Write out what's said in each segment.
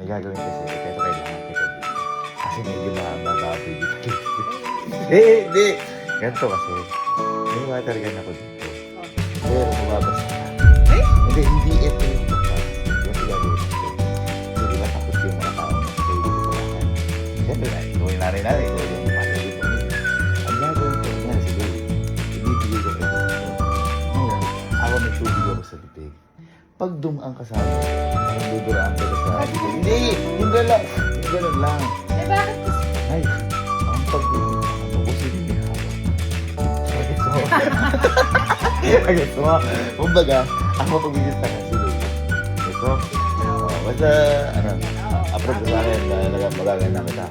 may gagawin kasi pero kailangan kita dito. Kasi medyo mabababoy dito. Hindi. Ganito kasi. May water gun ako dito. Pero mababasa ka. Hindi ito yung bukas. Yung gagawin dito. So, di ba takot yung mga tao na kayo dito sa lakan. Siyempre na, ito yung nanay-nanay. Ito yung water dito. Ang gagawin ko nga sige. Ibibigay ko ito. Ngayon, ako may tubig ako sa bibig. Pag dumaan ka sa akin, parang duduraan ka sa bibig. Hindi! Yung gano'n. Yung gano'n lang. Eh, bakit gusto? Ay, ang pag-ibig ako kasi hindi hawak. Agad mo. Agad mo. Kumbaga, ako pag-ibig ka kasi doon. Ito. Basta, approve ko sa akin dahil magaganda kita.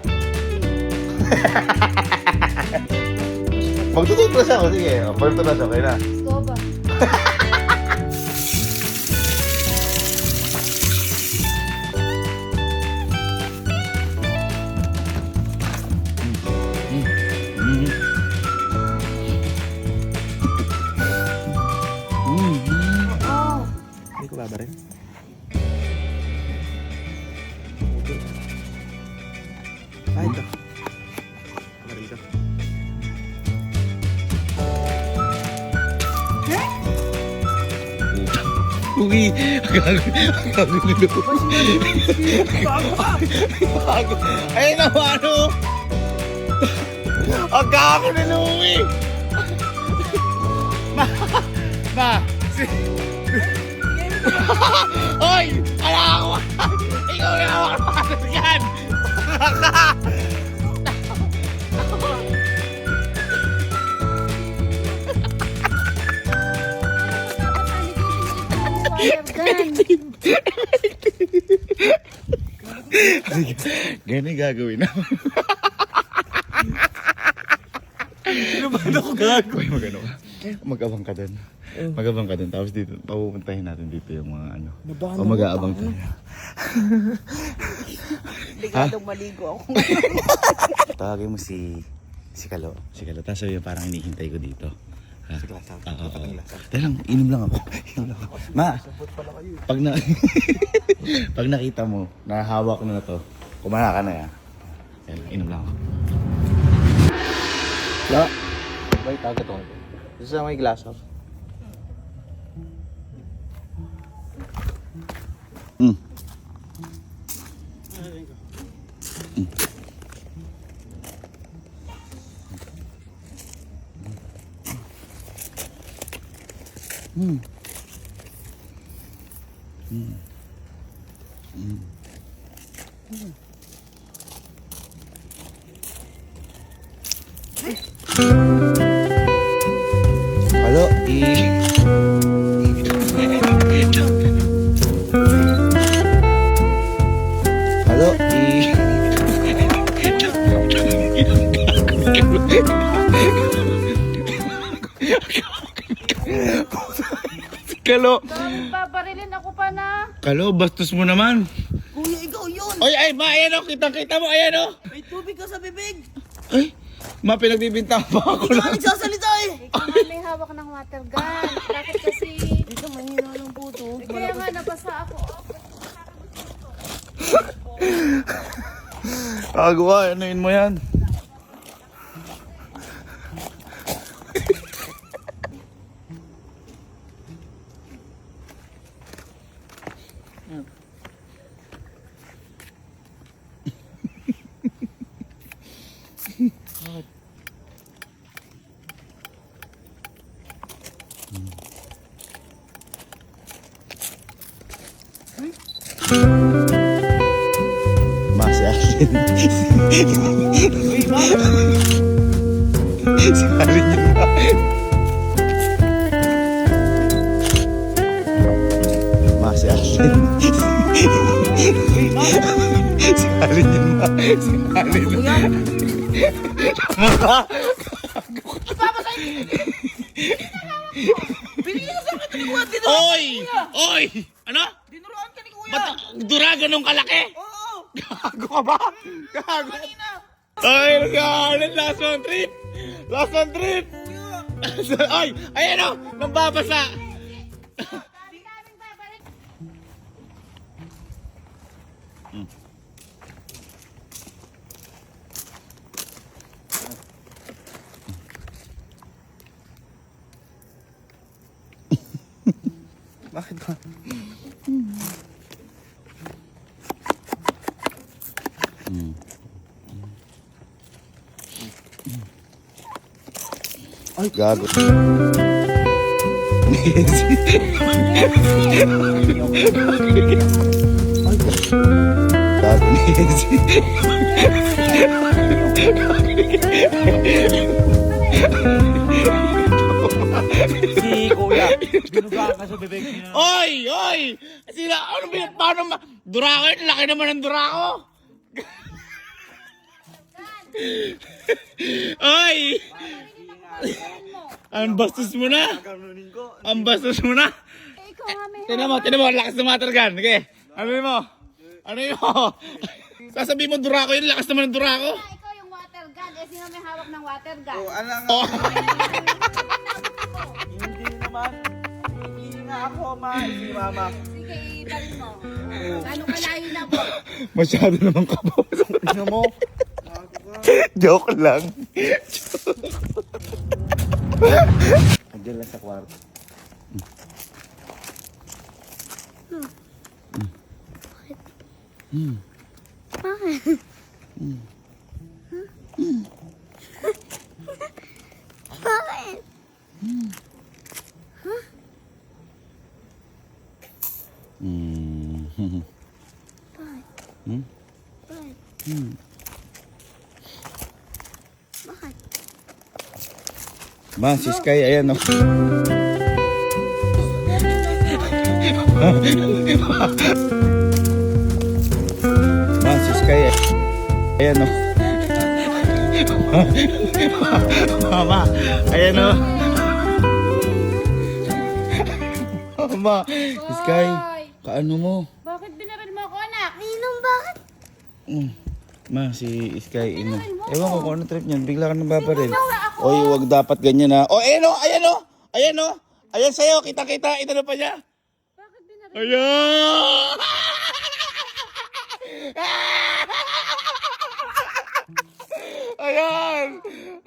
Magtututros ako, sige. Pagtutros, okay na. Gusto ko ba? Oh. Hindi ko babarin. Ay, ito. Babarin ko. Uy! Gago nilo. Ayun na, ano? Ang gago nilo, uy! Ma! Oy! Ala ako! Ikaw na ako kapatid yan! Ganyan gagawin na. Ano ba ako gagawin? Mag-ano ka? Mag-abang ka dun. Mag-abang ka dun. Tapos dito, papupuntahin natin dito yung mga ano. O mag-aabang tayo. Ligadong maligo ako. Tawagin mo si Kalo. Si Kalo. Tapos sabi parang hinihintay ko dito. Ha? Si Klasa. Oo. Lang, inom lang ako. Ma, pag nakita mo, nahawak na to, kumana ka na yan. Yan, inom lang ako. La, may taga to. Gusto sa may glass off. Halo, Halo, Kalo. Paparilin ako pa na. Kalo, bastos mo naman. Kuya, ikaw yun! Oy, ay, ma, ayan o, kitang-kita mo, ayan o. May tubig ka sa bibig! Ay, ma, pinagbibintang pa ako Ikaw lang. nagsasalita eh! Ikaw nga may hawak ng water gun. Bakit kasi? Ikaw mahina ng puto. Kaya nga nabasa ako. Agawa, anuin mo yan. Mas yakin. Sekali nyemak. Mas yakin. Sekali nyemak. Sekali nyemak. Binigyan ka sa akin ni Kuya! Oy! Oy! Ano? Dinuruan ka ni Kuya! Ba't dura ganun kalaki? Oo! Gago ka ba? Gago. Kanina! Ay, nag-aaral. Last one trip. Last one trip. Ay, ayan o. Nambabasa. Sabi namin babalik. Bakit ba? Ay, gago. Gago ni Si Kuya, binugaan ka sa bibig niya. Oy! Oy! Sila, ano ba yun? Paano Durako yun? Laki naman ng durako! Oy! Ang bastos mo na! Ganunin ko. Ang bastos mo na! Eh, ikaw nga may Tinan mo, ang lakas ng water gun. Okay, ano yun mo? Ano yun mo? Sasabihin mo durako yun, lakas naman ng durako. Ikaw yung water gun. Eh, sino may hawak ng water gun? Ano nga? Oh. Hindi naman. Hindi nga ako, ma. Si mama. Sige, ibalin mo. Ano kalayo na po? Masyado naman kabaw. Ano mo? Joke lang. Andiyan lang sa kwarto. Ma, si Sky, ayan o. Ma, si Sky, ayan o. Mama, ayan o. Mama, si Sky, kaano mo? Bakit binaril mo ako, anak? Ninong, bakit? Ma, si Sky, ino. Sinungaling mo Ewan ko kung ano trip niyan. Bigla ka nang babaril. Sinungaling ako. Oy, wag dapat ganyan ha. Oh, ayan o, ayan o. Ayan o. Ayan sa'yo, kita-kita. Ito na pa niya. Bakit binaril? Ayan! Ayan!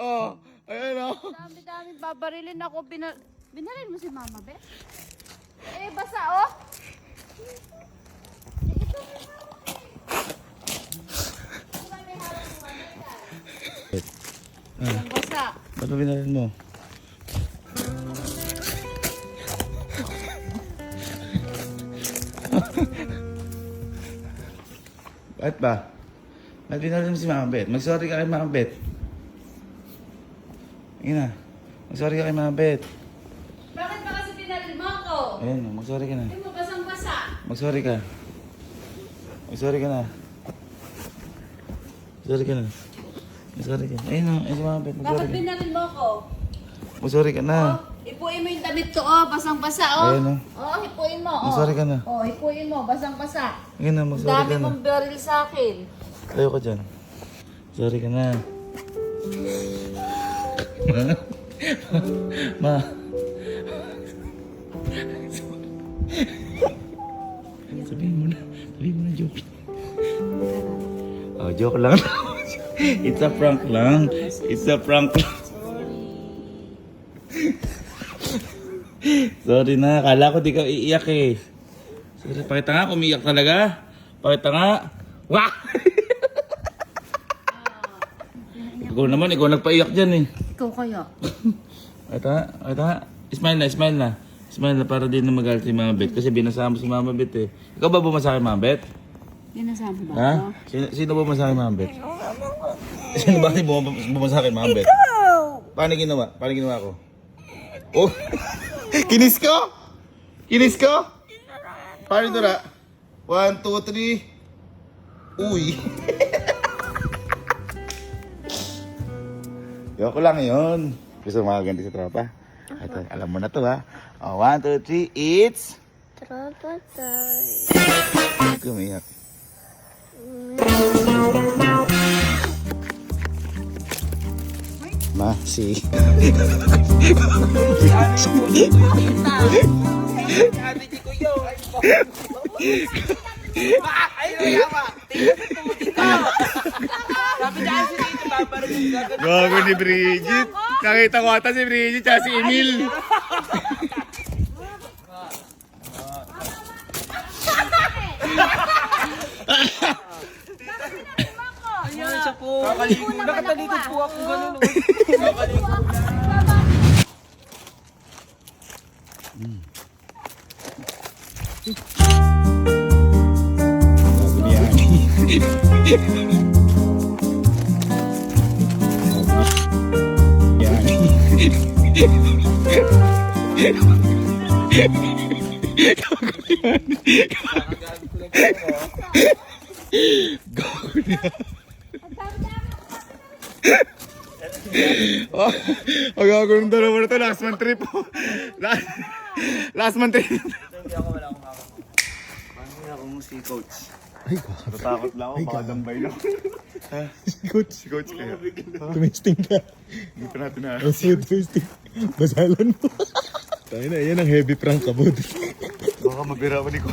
Oh, ayan o. Dami-dami babarilin ako. Binaril mo si Mama, Beth? Eh, basa, oh. Ang basa. Ba't ba binaril mo? Ba't ba? Ba't binaril mo si Mama Beth? Mag-sorry ka kay Mama Beth. Ayun na. Mag-sorry ka kay Mama Beth. Bakit ba kasi binaril mo ako? Ayun na, mag-sorry ka na. Hindi mo basang-basa. Mag-sorry ka. Mag-sorry ka na. Mag-sorry ka na. Mag-sorry ka. Ayun na, ayun si Mama Beth. Bakit Mag-sorry ka. binaril mo ako? Mag-sorry ka na. Ipuin mo yung damit ko, oh. Basang-basa, oh. Ayun, oh. Oh, hipuin mo, oh. Mag-sorry ka na. Oh, hipuin mo. Basang-basa. Ayun na, mag-sorry Dami ka na. mong baril sa akin. Tayo ka dyan. Sorry ka na. Ma. Sabihin mo na. Sabihin mo na joke. Oh, joke lang. It's a prank lang. It's a prank lang. Sorry na. Kala ko di ka iiyak eh. Sorry, pakita nga kung umiiyak talaga. Pakita nga. Wah! Ikaw naman, ikaw nagpaiyak dyan eh. Ikaw kaya? Pakita nga. Smile na, smile na. Smile na para din na magalit si Mama Beth. Kasi binasama si Mama Beth eh. Ikaw ba bumasa kay Mama Beth? Ginasama ba Ha? ako? Sino bumasa kay Mama Beth? Sino ba bumasa kay Mama Beth? Paano ginawa? Paano ginawa ko? Oh! Kinis ko? Kinis ko? Paano ito na? 1, 2, 3. Uy! Yoko lang yun. Gusto mo makaganti sa tropa? Ito, alam mo na to ha. Oh, 1, 2, 3, it's... Tropa tayo. Gumiyak. Ma, si... Ate G ko yun. Ay, yawa. Sabi niya si Tito babaril. Gago ni Bridget. Nakita ko ata si Bridget tsaka si Emil. Ayan siya po. Kakaligo. Nakatalikod po ako ganun. Oh, ang ng dalawa na to, last man trip. Last man trip. Hindi ako wala akong hawak. Paano ako mo si coach? Natakot lang ako, baka dambay lang. Si coach kaya. Tumisting ka. Hindi pa natin na. Tumisting. Basalan mo. Tayo na, yan ang heavy prank ka, bud. Baka mabira ko ni ko.